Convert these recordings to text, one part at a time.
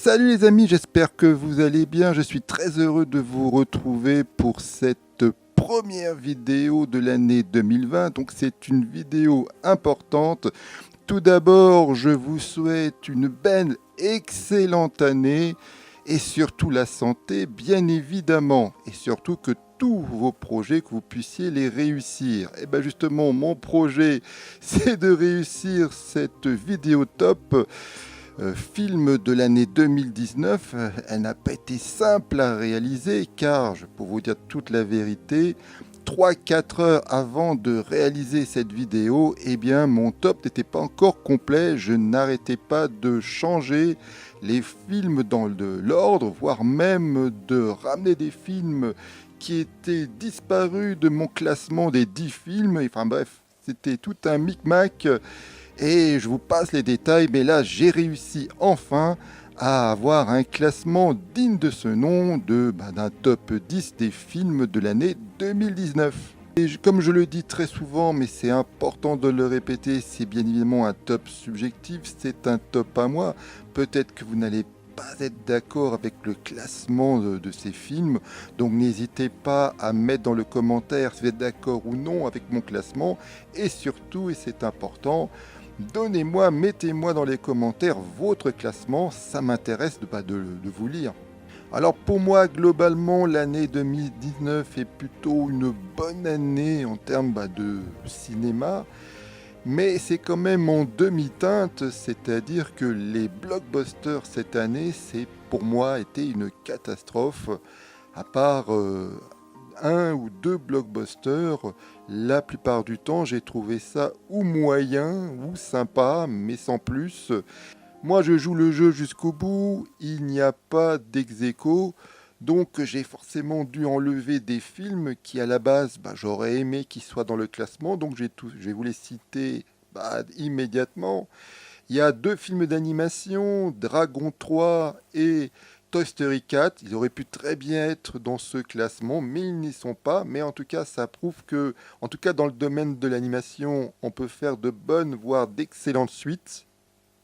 Salut les amis, j'espère que vous allez bien. Je suis très heureux de vous retrouver pour cette première vidéo de l'année 2020. Donc c'est une vidéo importante. Tout d'abord, je vous souhaite une belle, excellente année et surtout la santé, bien évidemment. Et surtout que tous vos projets, que vous puissiez les réussir. Et bien justement, mon projet, c'est de réussir cette vidéo top. Film de l'année 2019, elle n'a pas été simple à réaliser car, pour vous dire toute la vérité, 3-4 heures avant de réaliser cette vidéo, eh bien mon top n'était pas encore complet, je n'arrêtais pas de changer les films dans l'ordre, voire même de ramener des films qui étaient disparus de mon classement des 10 films, enfin bref, c'était tout un micmac. Et je vous passe les détails, mais là j'ai réussi enfin à avoir un classement digne de ce nom d'un top 10 des films de l'année 2019. Et comme je le dis très souvent, mais c'est important de le répéter, c'est bien évidemment un top subjectif, c'est un top à moi. Peut-être que vous n'allez pas être d'accord avec le classement de ces films, donc n'hésitez pas à mettre dans le commentaire si vous êtes d'accord ou non avec mon classement, et surtout, et c'est important, mettez-moi dans les commentaires votre classement, ça m'intéresse de vous lire. Alors pour moi, globalement, l'année 2019 est plutôt une bonne année en termes de cinéma, mais c'est quand même en demi-teinte, c'est-à-dire que les blockbusters cette année, c'est pour moi été une catastrophe, à part un ou deux blockbusters, la plupart du temps j'ai trouvé ça ou moyen ou sympa, mais sans plus. Moi je joue le jeu jusqu'au bout, il n'y a pas d'ex-aequo, donc j'ai forcément dû enlever des films qui à la base j'aurais aimé qu'ils soient dans le classement, donc je vais vous les citer immédiatement. Il y a deux films d'animation, Dragon 3 et Toy Story 4, ils auraient pu très bien être dans ce classement, mais ils n'y sont pas. Mais en tout cas, ça prouve que, en tout cas dans le domaine de l'animation, on peut faire de bonnes, voire d'excellentes suites.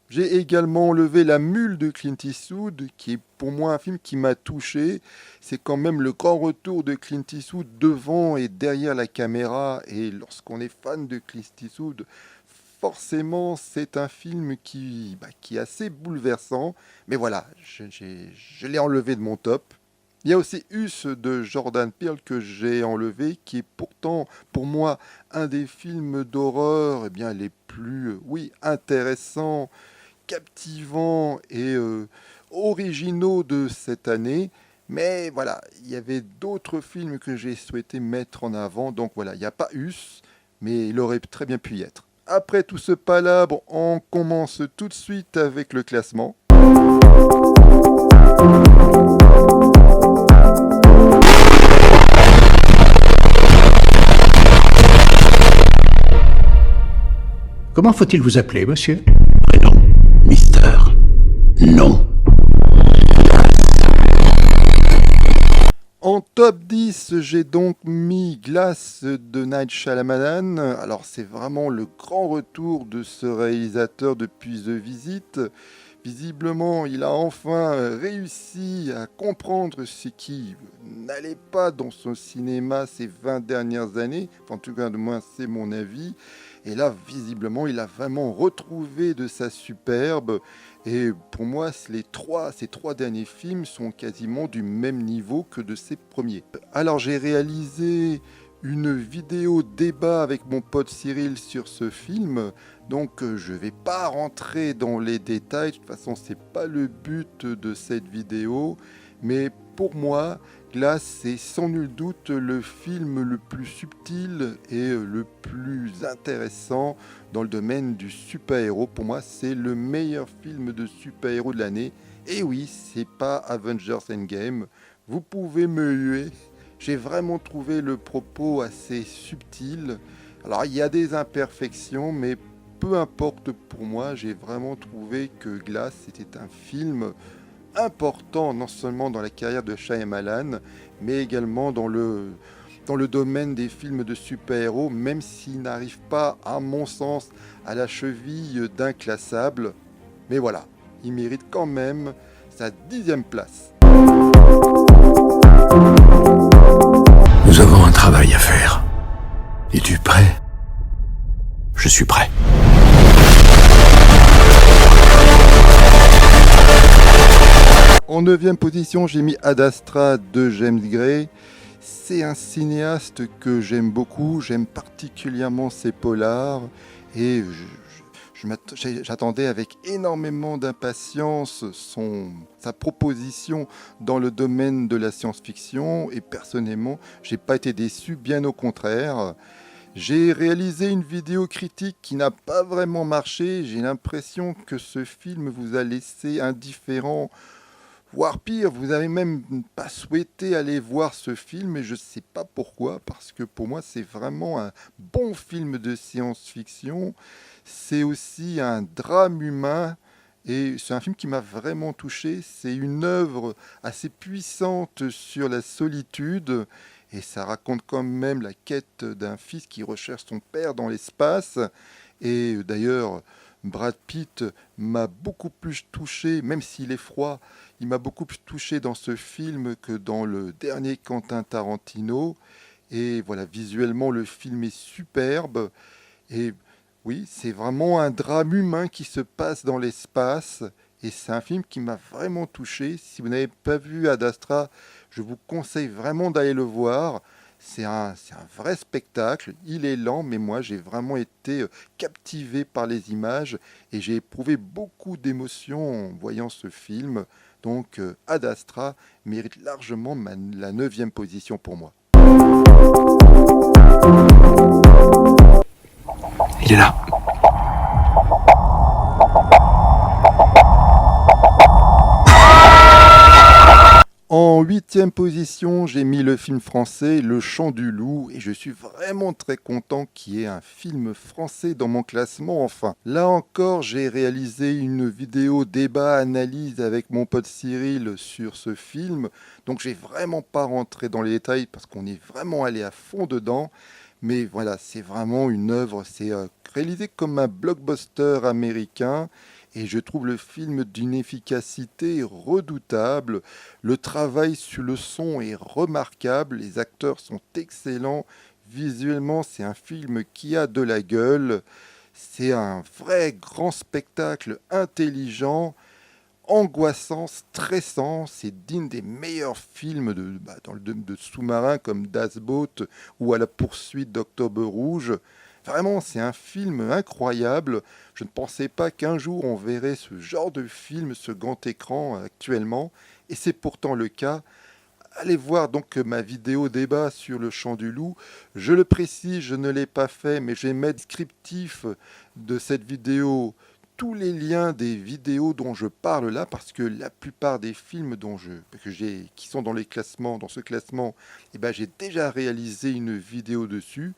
J'ai également enlevé La Mule de Clint Eastwood, qui est pour moi un film qui m'a touché. C'est quand même le grand retour de Clint Eastwood devant et derrière la caméra. Et lorsqu'on est fan de Clint Eastwood, forcément, c'est un film qui est assez bouleversant. Mais voilà, je l'ai enlevé de mon top. Il y a aussi Us de Jordan Peele que j'ai enlevé, qui est pourtant, pour moi, un des films d'horreur les plus, intéressants, captivants et originaux de cette année. Mais voilà, il y avait d'autres films que j'ai souhaité mettre en avant. Donc voilà, il n'y a pas Us, mais il aurait très bien pu y être. Après tout ce palabre, on commence tout de suite avec le classement. Comment faut-il vous appeler, monsieur? Prénom, Mister. Non. En top 10, j'ai donc mis Glass de Night Shyamalan. Alors c'est vraiment le grand retour de ce réalisateur depuis The Visit. Visiblement, il a enfin réussi à comprendre ce qui n'allait pas dans son cinéma ces 20 dernières années. Enfin, en tout cas, de moins, c'est mon avis. Et là, visiblement, il a vraiment retrouvé de sa superbe. Et pour moi, ces trois derniers films sont quasiment du même niveau que de ses premiers. Alors, j'ai réalisé une vidéo débat avec mon pote Cyril sur ce film. Donc je ne vais pas rentrer dans les détails, de toute façon c'est pas le but de cette vidéo, mais pour moi, Glass c'est sans nul doute le film le plus subtil et le plus intéressant dans le domaine du super-héros. Pour moi c'est le meilleur film de super-héros de l'année, et oui, c'est pas Avengers Endgame, vous pouvez me huer, j'ai vraiment trouvé le propos assez subtil. Alors il y a des imperfections, mais peu importe pour moi, j'ai vraiment trouvé que Glass était un film important, non seulement dans la carrière de Shyamalan, mais également dans le domaine des films de super-héros, même s'il n'arrive pas, à mon sens, à la cheville d'Inclassable. Mais voilà, il mérite quand même sa 10e place. Nous avons un travail à faire. Es-tu prêt? Je suis prêt. En 9e position, j'ai mis Ad Astra de James Gray. C'est un cinéaste que j'aime beaucoup, j'aime particulièrement ses polars et j'attendais avec énormément d'impatience sa proposition dans le domaine de la science-fiction et personnellement, j'ai pas été déçu, bien au contraire. J'ai réalisé une vidéo critique qui n'a pas vraiment marché, j'ai l'impression que ce film vous a laissé indifférent. Voire pire, vous n'avez même pas souhaité aller voir ce film et je ne sais pas pourquoi, parce que pour moi c'est vraiment un bon film de science-fiction. C'est aussi un drame humain et c'est un film qui m'a vraiment touché. C'est une œuvre assez puissante sur la solitude et ça raconte quand même la quête d'un fils qui recherche son père dans l'espace. Et d'ailleurs, Brad Pitt m'a beaucoup plus touché, même s'il est froid. Il m'a beaucoup plus touché dans ce film que dans le dernier Quentin Tarantino. Et voilà, visuellement, le film est superbe. Et oui, c'est vraiment un drame humain qui se passe dans l'espace. Et c'est un film qui m'a vraiment touché. Si vous n'avez pas vu Ad Astra, je vous conseille vraiment d'aller le voir. C'est un vrai spectacle. Il est lent, mais moi, j'ai vraiment été captivé par les images. Et j'ai éprouvé beaucoup d'émotions en voyant ce film. Donc Ad Astra mérite largement la 9e position pour moi. Il est là. En 8e position, j'ai mis le film français Le Chant du Loup et je suis vraiment très content qu'il y ait un film français dans mon classement enfin. Là encore, j'ai réalisé une vidéo débat-analyse avec mon pote Cyril sur ce film, donc j'ai vraiment pas rentré dans les détails parce qu'on est vraiment allé à fond dedans. Mais voilà, c'est vraiment une œuvre, c'est réalisé comme un blockbuster américain. Et je trouve le film d'une efficacité redoutable. Le travail sur le son est remarquable. Les acteurs sont excellents. Visuellement, c'est un film qui a de la gueule. C'est un vrai grand spectacle intelligent, angoissant, stressant. C'est digne des meilleurs films de sous-marins comme Das Boot ou À la poursuite d'Octobre Rouge. Vraiment, c'est un film incroyable. Je ne pensais pas qu'un jour on verrait ce genre de film, ce grand écran actuellement. Et c'est pourtant le cas. Allez voir donc ma vidéo débat sur Le Chant du Loup. Je le précise, je ne l'ai pas fait, mais je vais mettre descriptif de cette vidéo tous les liens des vidéos dont je parle là, parce que la plupart des films qui sont dans ce classement, j'ai déjà réalisé une vidéo dessus.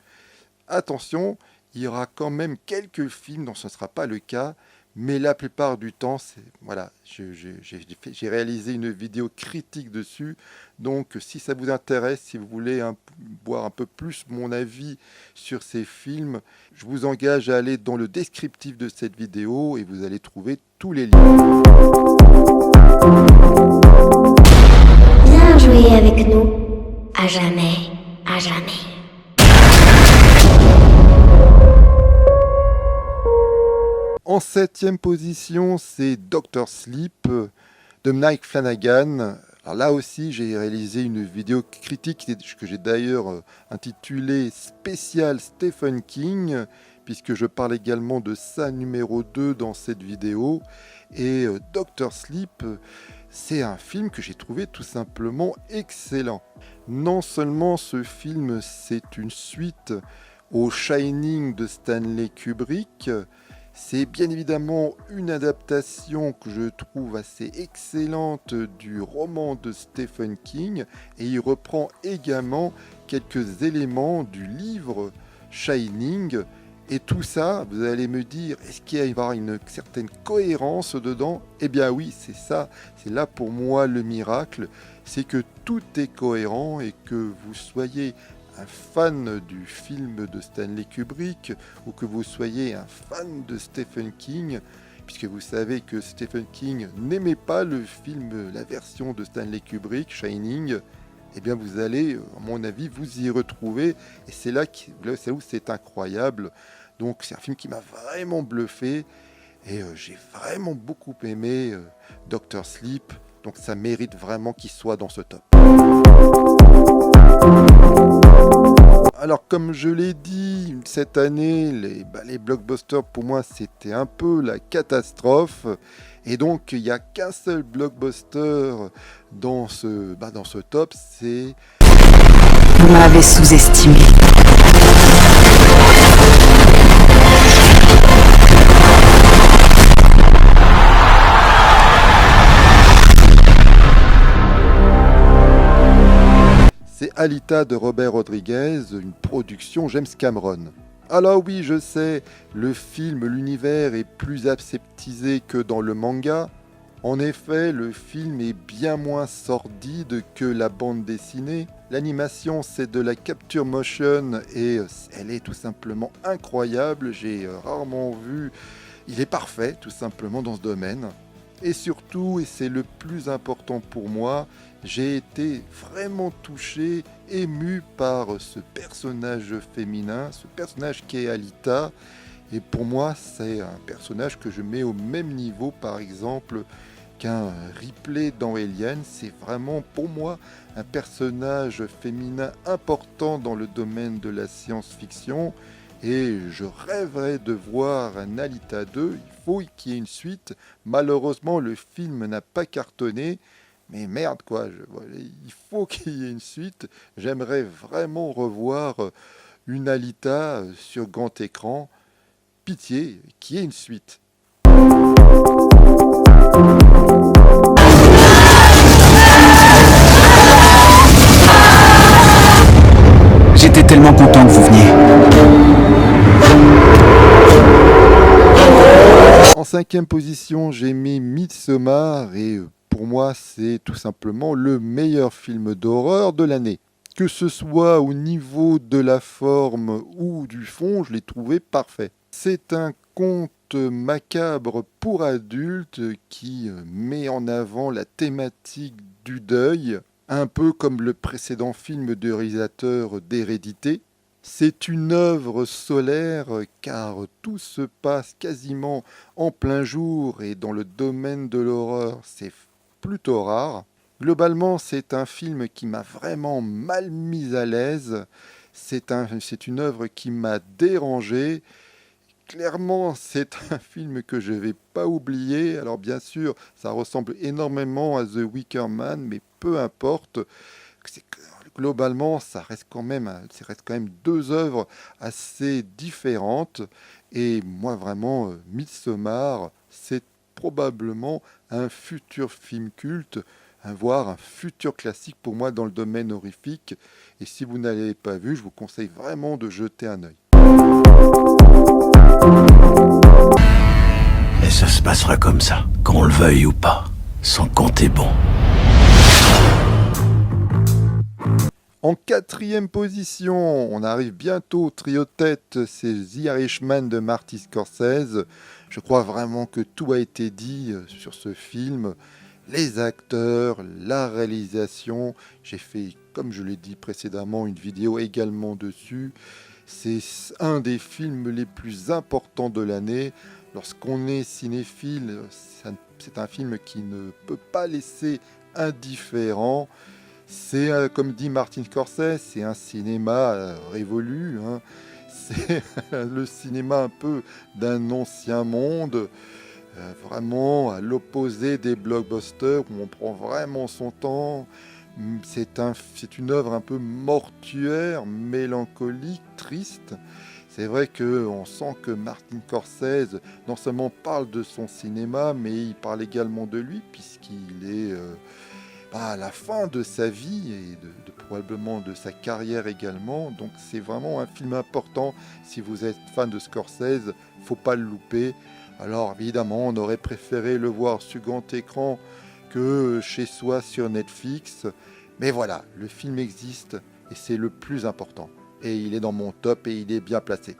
Attention, il y aura quand même quelques films dont ce ne sera pas le cas, mais la plupart du temps, j'ai réalisé une vidéo critique dessus. Donc, si ça vous intéresse, si vous voulez voir un peu plus mon avis sur ces films, je vous engage à aller dans le descriptif de cette vidéo et vous allez trouver tous les liens. Viens jouer avec nous, à jamais, à jamais. En 7e position, c'est Dr. Sleep de Mike Flanagan. Alors là aussi, j'ai réalisé une vidéo critique que j'ai d'ailleurs intitulée Spécial Stephen King, puisque je parle également de sa numéro 2 dans cette vidéo. Et Dr. Sleep, c'est un film que j'ai trouvé tout simplement excellent. Non seulement ce film, c'est une suite au Shining de Stanley Kubrick, c'est bien évidemment une adaptation que je trouve assez excellente du roman de Stephen King et il reprend également quelques éléments du livre Shining. Et tout ça, vous allez me dire, est-ce qu'il va y avoir une certaine cohérence dedans? Eh bien oui, c'est ça, c'est là pour moi le miracle, c'est que tout est cohérent et que vous soyez un fan du film de Stanley Kubrick ou que vous soyez un fan de Stephen King, puisque vous savez que Stephen King n'aimait pas la version de Stanley Kubrick, Shining, eh bien vous allez, à mon avis, vous y retrouver, et c'est là où c'est incroyable. Donc c'est un film qui m'a vraiment bluffé, et j'ai vraiment beaucoup aimé Dr. Sleep, donc ça mérite vraiment qu'il soit dans ce top. Alors comme je l'ai dit, cette année, les blockbusters pour moi c'était un peu la catastrophe. Et donc il n'y a qu'un seul blockbuster dans ce top, c'est... Vous m'avez sous-estimé. C'est Alita de Robert Rodriguez, une production James Cameron. Alors oui, je sais, l'univers est plus aseptisé que dans le manga. En effet, le film est bien moins sordide que la bande dessinée. L'animation, c'est de la capture motion et elle est tout simplement incroyable. J'ai rarement vu... Il est parfait, tout simplement, dans ce domaine. Et surtout, et c'est le plus important pour moi, j'ai été vraiment touché, ému par ce personnage féminin, ce personnage qui est Alita. Et pour moi, c'est un personnage que je mets au même niveau, par exemple, qu'un Ripley dans Alien. C'est vraiment, pour moi, un personnage féminin important dans le domaine de la science-fiction. Et je rêverais de voir un Alita 2, il faut qu'il y ait une suite. Malheureusement, le film n'a pas cartonné, mais merde quoi, il faut qu'il y ait une suite. J'aimerais vraiment revoir une Alita sur grand écran. Pitié, qu'il y ait une suite. J'étais tellement content que vous veniez. En 5e position, j'ai mis Midsommar et pour moi, c'est tout simplement le meilleur film d'horreur de l'année. Que ce soit au niveau de la forme ou du fond, je l'ai trouvé parfait. C'est un conte macabre pour adultes qui met en avant la thématique du deuil, un peu comme le précédent film de réalisateur d'Hérédité. C'est une œuvre solaire car tout se passe quasiment en plein jour et dans le domaine de l'horreur, c'est plutôt rare. Globalement, c'est un film qui m'a vraiment mal mis à l'aise. C'est une œuvre qui m'a dérangé. Clairement, c'est un film que je ne vais pas oublier. Alors bien sûr, ça ressemble énormément à The Wicker Man, mais peu importe. Globalement, ça reste quand même 2 œuvres assez différentes. Et moi, vraiment, Midsommar, c'est probablement un futur film culte, voire un futur classique pour moi dans le domaine horrifique. Et si vous n'avez pas vu, je vous conseille vraiment de jeter un œil. Et ça se passera comme ça, qu'on le veuille ou pas, sans compter bon. En 4e position, on arrive bientôt au trio de tête, c'est The Irishman de Martin Scorsese. Je crois vraiment que tout a été dit sur ce film. Les acteurs, la réalisation. J'ai fait, comme je l'ai dit précédemment, une vidéo également dessus. C'est un des films les plus importants de l'année. Lorsqu'on est cinéphile, c'est un film qui ne peut pas laisser indifférent. C'est, comme dit Martin Scorsese, c'est un cinéma révolu. C'est le cinéma un peu d'un ancien monde, vraiment à l'opposé des blockbusters où on prend vraiment son temps. C'est une œuvre un peu mortuaire, mélancolique, triste. C'est vrai qu'on sent que Martin Scorsese non seulement parle de son cinéma, mais il parle également de lui, puisqu'il est à la fin de sa vie et probablement de sa carrière également. Donc c'est vraiment un film important. Si vous êtes fan de Scorsese, faut pas le louper. Alors évidemment, on aurait préféré le voir sur grand écran que chez soi sur Netflix. Mais voilà, le film existe et c'est le plus important. Et il est dans mon top et il est bien placé.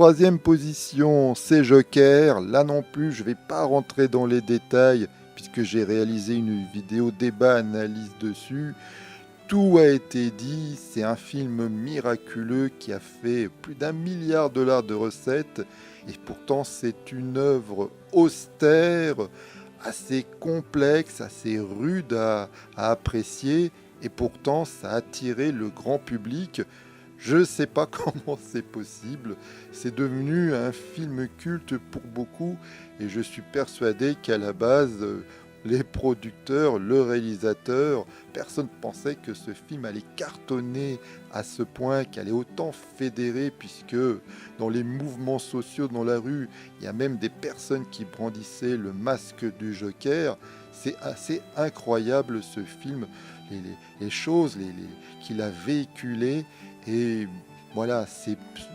troisième position, c'est Joker. Là non plus, je ne vais pas rentrer dans les détails puisque j'ai réalisé une vidéo débat-analyse dessus. Tout a été dit, c'est un film miraculeux qui a fait plus d'1 milliard de dollars de recettes et pourtant c'est une œuvre austère, assez complexe, assez rude à apprécier et pourtant ça a attiré le grand public. Je ne sais pas comment c'est possible, c'est devenu un film culte pour beaucoup et je suis persuadé qu'à la base, les producteurs, le réalisateur, personne ne pensait que ce film allait cartonner à ce point, qu'il allait autant fédérer, puisque dans les mouvements sociaux dans la rue, il y a même des personnes qui brandissaient le masque du Joker. C'est assez incroyable ce film, les choses qu'il a véhiculées. Et voilà,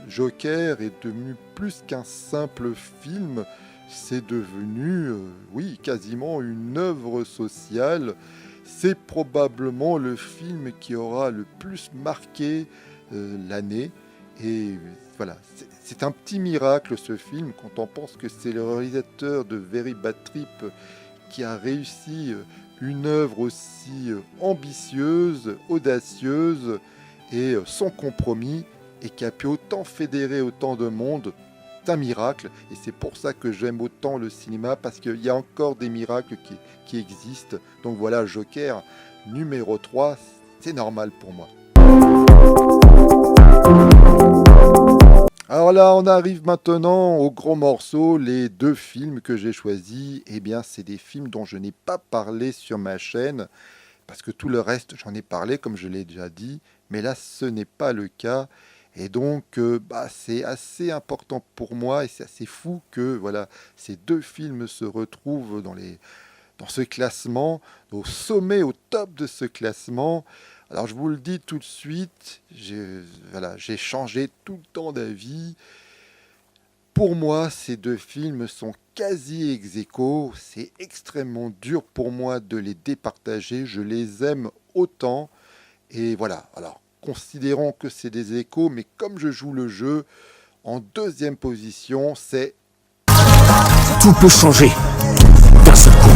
Joker est devenu plus qu'un simple film. C'est devenu, oui, quasiment une œuvre sociale. C'est probablement le film qui aura le plus marqué l'année. Et voilà, c'est un petit miracle ce film quand on pense que c'est le réalisateur de Very Bad Trip qui a réussi une œuvre aussi ambitieuse, audacieuse et sans compromis et qui a pu autant fédérer autant de monde. C'est un miracle et c'est pour ça que j'aime autant le cinéma parce qu'il y a encore des miracles qui existent. Donc voilà, Joker numéro 3, c'est normal pour moi. Alors là, on arrive maintenant au gros morceau, les 2 films que j'ai choisis. Eh bien, c'est des films dont je n'ai pas parlé sur ma chaîne parce que tout le reste, j'en ai parlé comme je l'ai déjà dit, mais là, ce n'est pas le cas. Et donc, c'est assez important pour moi et c'est assez fou que voilà, ces 2 films se retrouvent dans ce classement, au sommet, au top de ce classement. Alors, je vous le dis tout de suite, j'ai changé tout le temps d'avis. Pour moi, ces 2 films sont quasi ex-aequo. C'est extrêmement dur pour moi de les départager. Je les aime autant. Et voilà, alors, considérons que c'est des échos, mais comme je joue le jeu, en 2e position, c'est... Tout peut changer d'un seul coup.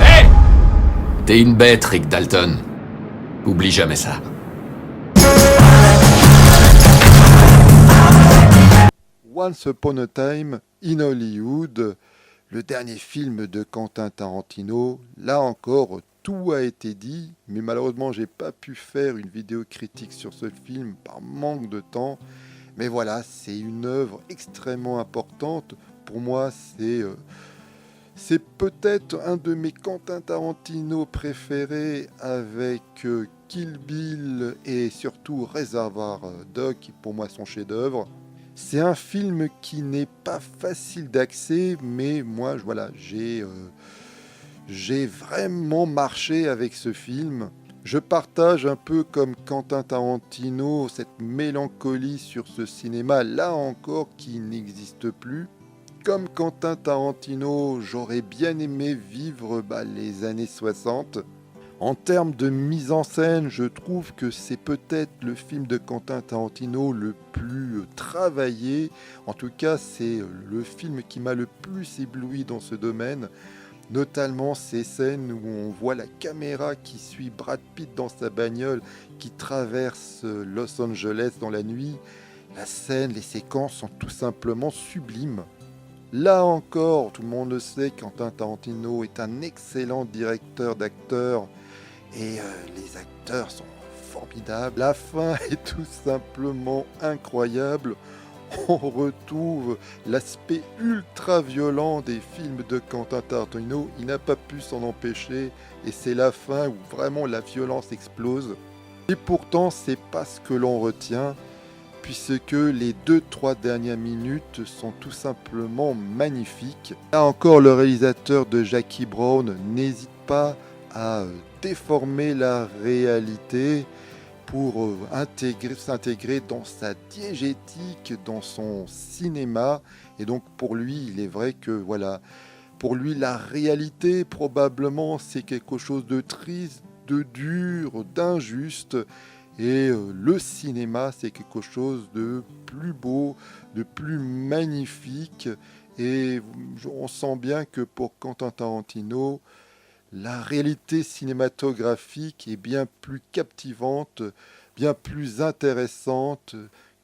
Hé! T'es une bête, Rick Dalton. Oublie jamais ça. Once Upon a Time in Hollywood, le dernier film de Quentin Tarantino. Là encore, tout a été dit, mais malheureusement, j'ai pas pu faire une vidéo critique sur ce film par manque de temps. Mais voilà, c'est une œuvre extrêmement importante. Pour moi, c'est peut-être un de mes Quentin Tarantino préférés avec Kill Bill et surtout Reservoir Dogs, qui pour moi sont chefs-d'œuvre. C'est un film qui n'est pas facile d'accès, mais moi, voilà, j'ai vraiment marché avec ce film. Je partage un peu comme Quentin Tarantino cette mélancolie sur ce cinéma, là encore, qui n'existe plus. Comme Quentin Tarantino, j'aurais bien aimé vivre les années 60. En termes de mise en scène, je trouve que c'est peut-être le film de Quentin Tarantino le plus travaillé. En tout cas, c'est le film qui m'a le plus ébloui dans ce domaine. Notamment ces scènes où on voit la caméra qui suit Brad Pitt dans sa bagnole, qui traverse Los Angeles dans la nuit. La scène, les séquences sont tout simplement sublimes. Là encore, tout le monde le sait, Quentin Tarantino est un excellent directeur d'acteurs et les acteurs sont formidables. La fin est tout simplement incroyable. On retrouve l'aspect ultra violent des films de Quentin Tarantino. Il n'a pas pu s'en empêcher et c'est la fin où vraiment la violence explose. Et pourtant, c'est pas ce que l'on retient, puisque les 2-3 dernières minutes sont tout simplement magnifiques. Là encore, le réalisateur de Jackie Brown n'hésite pas à déformer la réalité pour s'intégrer dans sa diégétique, dans son cinéma. Et donc pour lui, il est vrai que voilà, pour lui la réalité probablement c'est quelque chose de triste, de dur, d'injuste. Et le cinéma, c'est quelque chose de plus beau, de plus magnifique. Et on sent bien que pour Quentin Tarantino, la réalité cinématographique est bien plus captivante, bien plus intéressante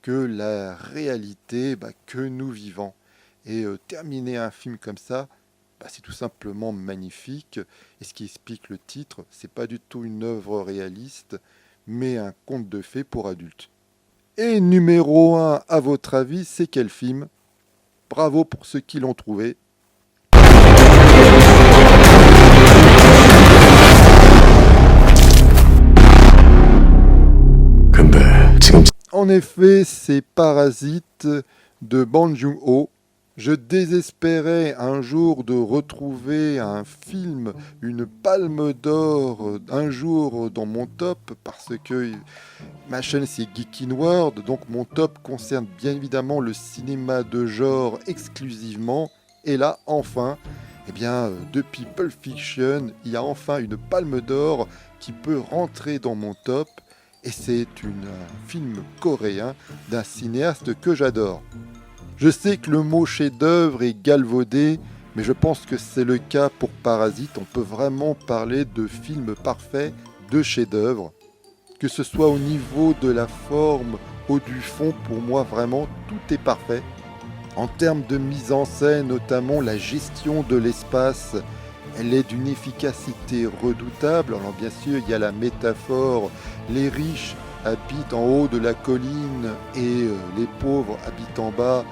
que la réalité que nous vivons. Et terminer un film comme ça, c'est tout simplement magnifique. Et ce qui explique le titre, c'est pas du tout une œuvre réaliste, mais un conte de fées pour adultes. Et numéro 1, à votre avis, c'est quel film? Bravo pour ceux qui l'ont trouvé. En effet, c'est Parasite de Bong Joon-ho. Je désespérais un jour de retrouver un film, une palme d'or, un jour dans mon top, parce que ma chaîne c'est Geek in World, donc mon top concerne bien évidemment le cinéma de genre exclusivement. Et là, enfin, depuis Pulp Fiction, il y a enfin une palme d'or qui peut rentrer dans mon top. Et c'est un film coréen d'un cinéaste que j'adore. Je sais que le mot chef-d'œuvre est galvaudé, mais je pense que c'est le cas pour Parasite. On peut vraiment parler de film parfait, de chef-d'œuvre. Que ce soit au niveau de la forme ou du fond, pour moi vraiment tout est parfait. En termes de mise en scène, notamment la gestion de l'espace, elle est d'une efficacité redoutable. Alors bien sûr, il y a la métaphore, les riches habitent en haut de la colline et les pauvres habitent en bas.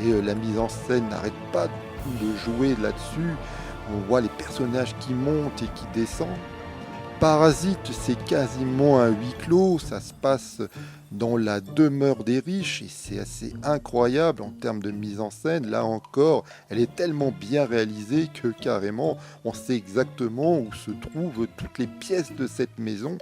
Et la mise en scène n'arrête pas de jouer là-dessus. On voit les personnages qui montent et qui descendent. Parasite, c'est quasiment un huis clos. Ça se passe dans la demeure des riches et c'est assez incroyable en termes de mise en scène. Là encore, elle est tellement bien réalisée que carrément, on sait exactement où se trouvent toutes les pièces de cette maison.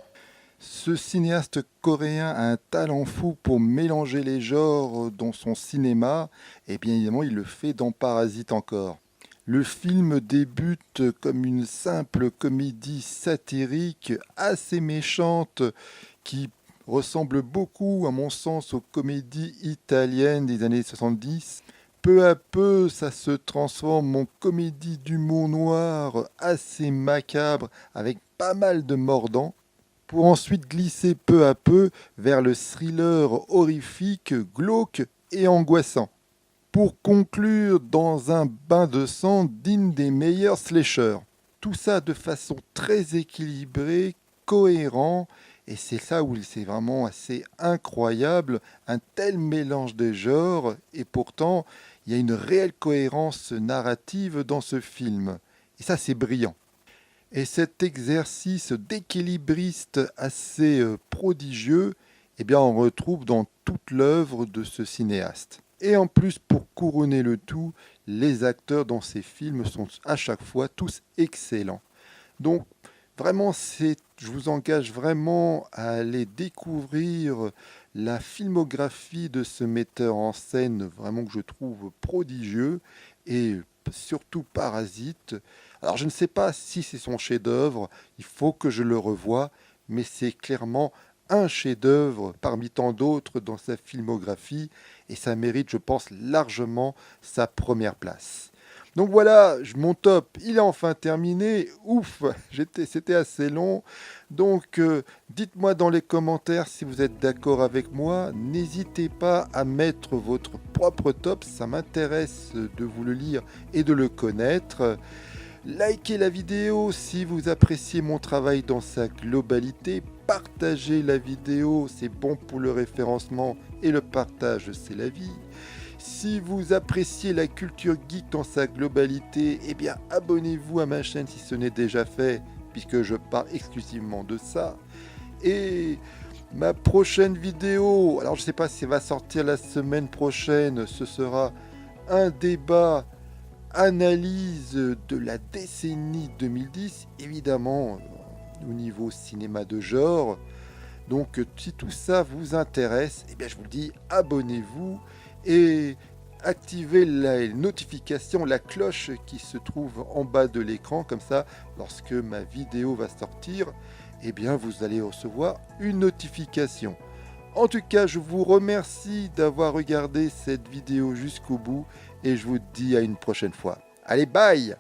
Ce cinéaste coréen a un talent fou pour mélanger les genres dans son cinéma, et bien évidemment il le fait dans Parasite encore. Le film débute comme une simple comédie satirique assez méchante qui ressemble beaucoup à mon sens aux comédies italiennes des années 70. Peu à peu, ça se transforme en comédie d'humour noir assez macabre avec pas mal de mordants, pour ensuite glisser peu à peu vers le thriller horrifique, glauque et angoissant. Pour conclure dans un bain de sang digne des meilleurs slashers. Tout ça de façon très équilibrée, cohérent, et c'est ça où c'est vraiment assez incroyable, un tel mélange des genres, et pourtant il y a une réelle cohérence narrative dans ce film. Et ça c'est brillant. Et cet exercice d'équilibriste assez prodigieux, on retrouve dans toute l'œuvre de ce cinéaste. Et en plus, pour couronner le tout, les acteurs dans ces films sont à chaque fois tous excellents. Donc vraiment, je vous engage vraiment à aller découvrir la filmographie de ce metteur en scène, vraiment que je trouve prodigieux, et surtout Parasite. Alors je ne sais pas si c'est son chef-d'œuvre, il faut que je le revoie, mais c'est clairement un chef-d'œuvre parmi tant d'autres dans sa filmographie, et ça mérite, je pense, largement sa première place. Donc voilà, mon top, il est enfin terminé. Ouf, c'était assez long. Donc dites-moi dans les commentaires si vous êtes d'accord avec moi. N'hésitez pas à mettre votre propre top, ça m'intéresse de vous le lire et de le connaître. Likez la vidéo si vous appréciez mon travail dans sa globalité. Partagez la vidéo, c'est bon pour le référencement et le partage, c'est la vie. Si vous appréciez la culture geek dans sa globalité, abonnez-vous à ma chaîne si ce n'est déjà fait, puisque je parle exclusivement de ça. Et ma prochaine vidéo, alors je ne sais pas si elle va sortir la semaine prochaine, ce sera un débat analyse de la décennie 2010, évidemment au niveau cinéma de genre. Donc si tout ça vous intéresse, je vous le dis, abonnez-vous et activez la notification, la cloche qui se trouve en bas de l'écran, comme ça, lorsque ma vidéo va sortir, eh bien vous allez recevoir une notification. En tout cas, je vous remercie d'avoir regardé cette vidéo jusqu'au bout et je vous dis à une prochaine fois. Allez, bye!